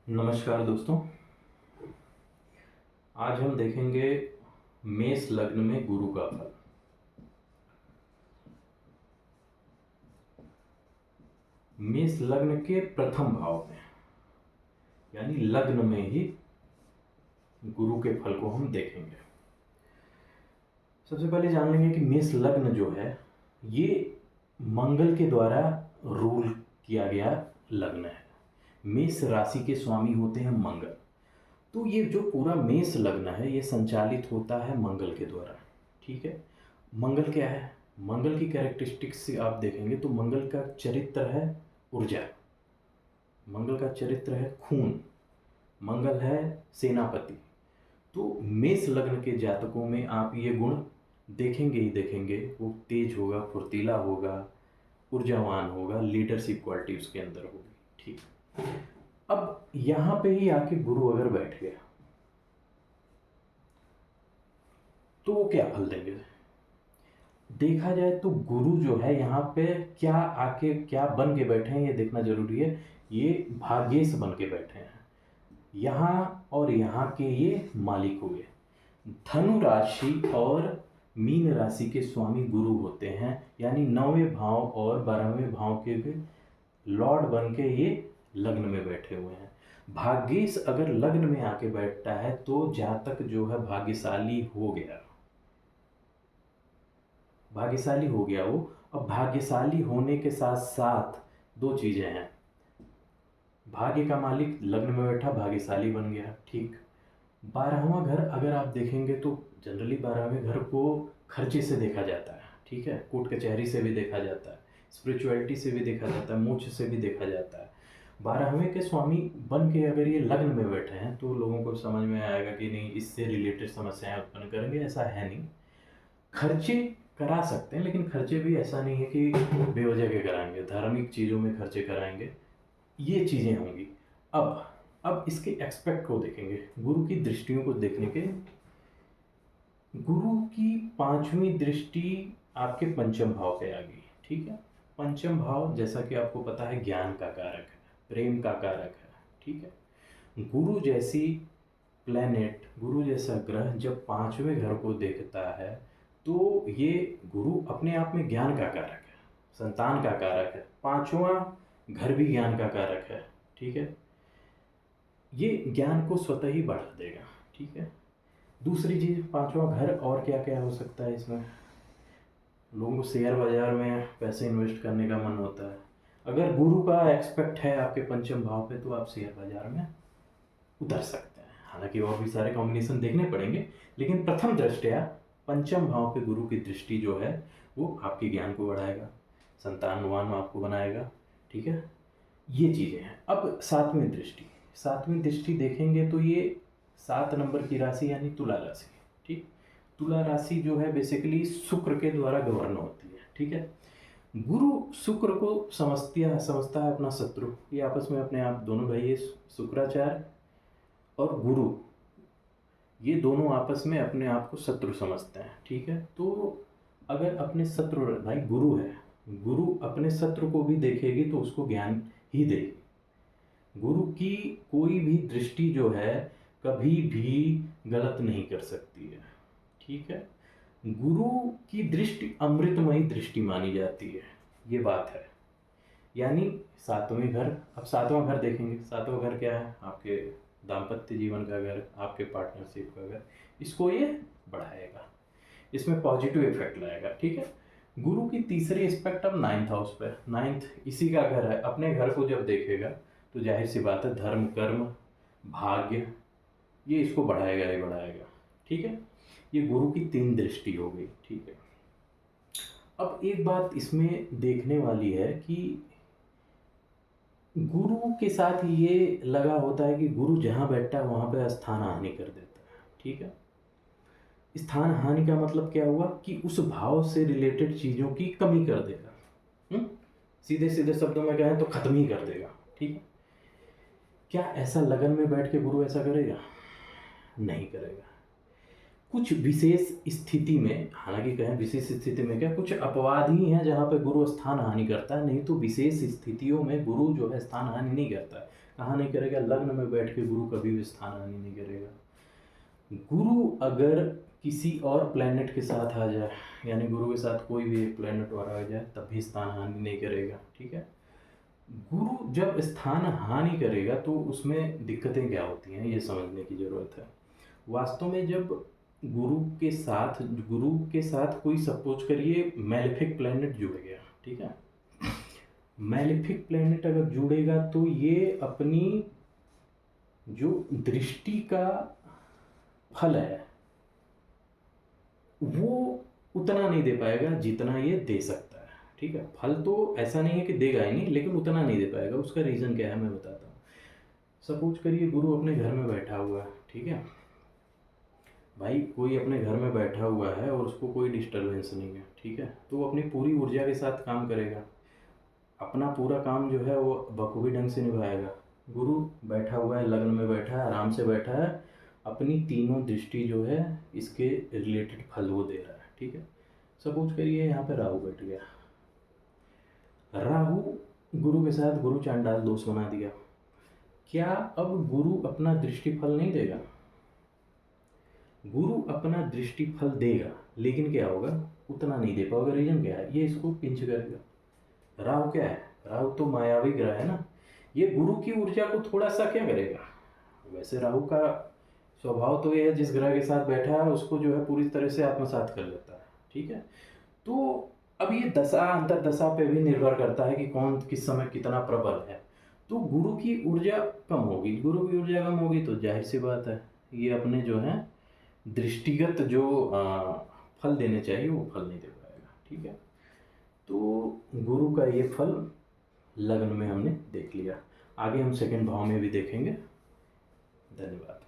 नमस्कार दोस्तों। आज हम देखेंगे मेष लग्न में गुरु का फल। मेष लग्न के प्रथम भाव में यानी लग्न में ही गुरु के फल को हम देखेंगे। सबसे पहले जान लेंगे कि मेष लग्न जो है ये मंगल के द्वारा रूल किया गया लग्न है। मेष राशि के स्वामी होते हैं मंगल। तो ये जो पूरा मेष लग्न है ये संचालित होता है मंगल के द्वारा। ठीक है, मंगल क्या है? मंगल की कैरेक्टरिस्टिक्स से आप देखेंगे तो मंगल का चरित्र है ऊर्जा, मंगल का चरित्र है खून, मंगल है सेनापति। तो मेष लग्न के जातकों में आप ये गुण देखेंगे ही देखेंगे। वो तेज होगा, फुर्तीला होगा, ऊर्जावान होगा, लीडरशिप क्वालिटी उसके अंदर होगी। ठीक, अब यहां पे ही आके गुरु अगर बैठ गया तो वो क्या फल देंगे? देखा जाए तो गुरु जो है यहाँ पे क्या आके क्या बन के बैठे हैं ये देखना जरूरी है। ये भाग्येश बन के बैठे हैं यहाँ, और यहाँ के ये मालिक हुए। धनु राशि और मीन राशि के स्वामी गुरु होते हैं, यानी 9वें भाव और 12वें भाव के भी लॉर्ड बन के ये लग्न में बैठे हुए हैं। भाग्येश अगर लग्न में आके बैठता है तो जातक जो है भाग्यशाली हो गया, भाग्यशाली हो गया वो। अब भाग्यशाली होने के साथ साथ दो चीजें हैं। भाग्य का मालिक लग्न में बैठा, भाग्यशाली बन गया। ठीक, 12वां घर अगर आप देखेंगे तो जनरली 12वें घर को खर्चे से देखा जाता है। ठीक है, कोर्ट कचहरी से भी देखा जाता है, स्पिरिचुअलिटी से भी देखा जाता है, मोक्ष से भी देखा जाता है। 12वें के स्वामी बन के अगर ये लग्न में बैठे हैं तो लोगों को समझ में आएगा कि नहीं, इससे रिलेटेड समस्याएं उत्पन्न करेंगे, ऐसा है नहीं। खर्चे करा सकते हैं, लेकिन खर्चे भी ऐसा नहीं है कि बेवजह के कराएंगे, धार्मिक चीज़ों में खर्चे कराएंगे, ये चीज़ें होंगी। अब इसके एक्सपेक्ट को देखेंगे, गुरु की दृष्टियों को देखने के। गुरु की 5वीं दृष्टि आपके पंचम भाव पे आ गई। ठीक है, पंचम भाव जैसा कि आपको पता है ज्ञान का कारक है, प्रेम का कारक है। ठीक है, गुरु जैसी प्लेनेट, गुरु जैसा ग्रह जब 5वें घर को देखता है तो ये गुरु अपने आप में ज्ञान का कारक है, संतान का कारक है। 5वां घर भी ज्ञान का कारक है। ठीक है, ये ज्ञान को स्वतः ही बढ़ा देगा। ठीक है, दूसरी चीज 5वां घर और क्या क्या हो सकता है इसमें? लोगों को शेयर बाजार में पैसे इन्वेस्ट करने का मन होता है। अगर गुरु का एक्सपेक्ट है आपके पंचम भाव पे तो आप शेयर बाजार में उतर सकते हैं। हालांकि और भी सारे कॉम्बिनेशन देखने पड़ेंगे, लेकिन प्रथम दृष्टया पंचम भाव पे गुरु की दृष्टि जो है वो आपके ज्ञान को बढ़ाएगा, संतानवान आपको बनाएगा। ठीक है, ये चीज़ें हैं। अब 7वीं दृष्टि, 7वीं दृष्टि देखेंगे तो ये 7 नंबर की राशि यानी तुला राशि। ठीक, तुला राशि जो है बेसिकली शुक्र के द्वारा गवर्न होती है। ठीक है, गुरु शुक्र को समझता है अपना शत्रु। ये आपस में अपने आप दोनों भाई, शुक्राचार्य और गुरु, ये दोनों आपस में अपने आप को शत्रु समझते हैं। ठीक है, तो अगर अपने शत्रु, भाई गुरु है, गुरु अपने शत्रु को भी देखेगी तो उसको ज्ञान ही देगी। गुरु की कोई भी दृष्टि जो है कभी भी गलत नहीं कर सकती है। ठीक है, गुरु की दृष्टि अमृतमयी दृष्टि मानी जाती है, ये बात है। यानी 7वें घर, अब 7वां घर देखेंगे। 7वां घर क्या है? आपके दाम्पत्य जीवन का घर, आपके पार्टनरशिप का घर, इसको ये बढ़ाएगा, इसमें पॉजिटिव इफेक्ट लाएगा। ठीक है, गुरु की तीसरी एस्पेक्ट अब 9th हाउस पे, 9th इसी का घर है। अपने घर को जब देखेगा तो जाहिर सी बात है धर्म, कर्म, भाग्य, ये इसको बढ़ाएगा ही बढ़ाएगा। ठीक है, ये गुरु की 3 दृष्टि हो गई। ठीक है, अब एक बात इसमें देखने वाली है कि गुरु के साथ ये लगा होता है कि गुरु जहाँ बैठता है वहाँ पे स्थान हानि कर देता है। ठीक है, स्थान हानि का मतलब क्या हुआ कि उस भाव से रिलेटेड चीज़ों की कमी कर देगा। सीधे सीधे शब्दों में कहें तो खत्म ही कर देगा। ठीक है, क्या ऐसा लगन में बैठ के गुरु ऐसा करेगा? नहीं करेगा। कुछ विशेष स्थिति में, हालांकि कहें विशेष स्थिति में क्या, कुछ अपवाद ही हैं जहाँ पे गुरु स्थान हानि करता है, नहीं तो विशेष स्थितियों में गुरु जो है स्थान हानि नहीं करता है। कहाँ नहीं करेगा? लग्न में बैठ के गुरु कभी भी स्थान हानि नहीं करेगा। गुरु अगर किसी और प्लैनेट के साथ आ जाए, यानी गुरु के साथ कोई भी एक प्लैनेट और आ जाए, तब भी स्थान हानि नहीं करेगा। ठीक है, गुरु जब स्थान हानि करेगा तो उसमें दिक्कतें क्या होती हैं, ये समझने की ज़रूरत है। वास्तव में जब गुरु के साथ कोई सपोज करिए मैलेफिक प्लैनेट जुड़ गया, ठीक है, मैलेफिक प्लैनेट अगर जुड़ेगा तो ये अपनी जो दृष्टि का फल है वो उतना नहीं दे पाएगा जितना ये दे सकता है। ठीक है, फल तो ऐसा नहीं है कि देगा ही नहीं, लेकिन उतना नहीं दे पाएगा। उसका रीज़न क्या है मैं बताता हूँ। सपोज करिए गुरु अपने घर में बैठा हुआ है, ठीक है भाई, कोई अपने घर में बैठा हुआ है और उसको कोई डिस्टरबेंस नहीं है, ठीक है, तो वो अपनी पूरी ऊर्जा के साथ काम करेगा, अपना पूरा काम जो है वो बखूबी ढंग से निभाएगा। गुरु बैठा हुआ है, लग्न में बैठा है, आराम से बैठा है, अपनी तीनों दृष्टि जो है इसके रिलेटेड फल वो दे रहा है। ठीक है, सपोज करिए यहाँ पे राहु बैठ गया, राहु गुरु के साथ गुरु चांडाल दोष बना दिया, क्या अब गुरु अपना दृष्टि फल नहीं देगा? गुरु अपना दृष्टि फल देगा, लेकिन क्या होगा, उतना नहीं दे पाओगे। रीजन क्या है? ये इसको पिंच करेगा। राहु क्या है? राहु तो मायावी ग्रह है ना, ये गुरु की ऊर्जा को थोड़ा सा क्या करेगा। वैसे राहु का स्वभाव तो ये है, जिस ग्रह के साथ बैठा है उसको जो है पूरी तरह से आत्मसात कर लेता है। ठीक है, तो अब ये दशा अंतर दशा पे भी निर्भर करता है कि कौन किस समय कितना प्रबल है। तो गुरु की ऊर्जा कम होगी, गुरु की ऊर्जा कम होगी तो जाहिर सी बात है ये अपने जो है दृष्टिगत जो फल देने चाहिए वो फल नहीं दे पाएगा। ठीक है, तो गुरु का ये फल लग्न में हमने देख लिया, आगे हम सेकंड भाव में भी देखेंगे। धन्यवाद।